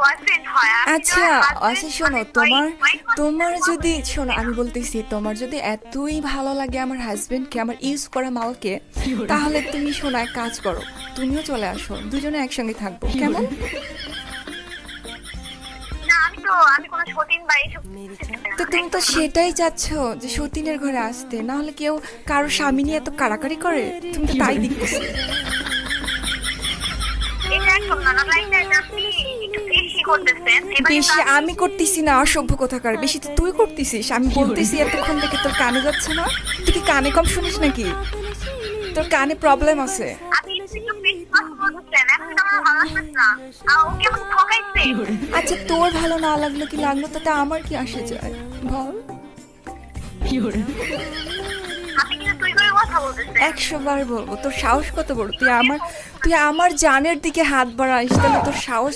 Boyfriend হয়, আপনি আচ্ছা যখন আচ্ছা হাজবেন্ড শোনো, মানে তোমার wife তোমার husband যদি বলতে শোনো আমি বলতেছি, তোমার যদি এতই ভালো লাগে আমার হাজবেন্ডকে, আমার ইউজ করা মালকে, তাহলে তুমি শোনো এক কাজ করো, তুমিও চলে আসো, দুজনে একসঙ্গে থাকবো, কেমন? না, আমি কোনো সতীন বা এইসব তো তুমি তো সেটাই চাচ্ছ যে সতীনের ঘরে আসতে, না হলে কেউ কারো স্বামী নিয়ে এত কাড়াকাড়ি করে? তুমি তো তাই দেখতেছি। এটা একদম না, না লাইন আপনি একটু বেশি করতেছেন এবার। বেশি আমি করতেছি না, অসভ্য কোথাকার, বেশি তো তুই করতেছিস। আমি বলতেছি এতক্ষণ থেকে, তোর কানে যাচ্ছে না? তুই কি কানে কম শুনিস নাকি? তোর কানে প্রবলেম আছে। আপনি একটু বেশি কথা বলতেছেন, এখন তো আমার ভালো লাগতেছে না। ওকে আমাকে ঠকাইছে। আচ্ছা তোর ভালো না লাগলো কি লাগলো তাতে আমার কি আসে যায় বল? আপনি কিন্তু তুই করে কথা বলতেছেন। 100 বার বলবো, তোর সাহস কত বড়? তুই আমার জানের দিকে হাত বাড়াইস, তাহলে তোর সাহস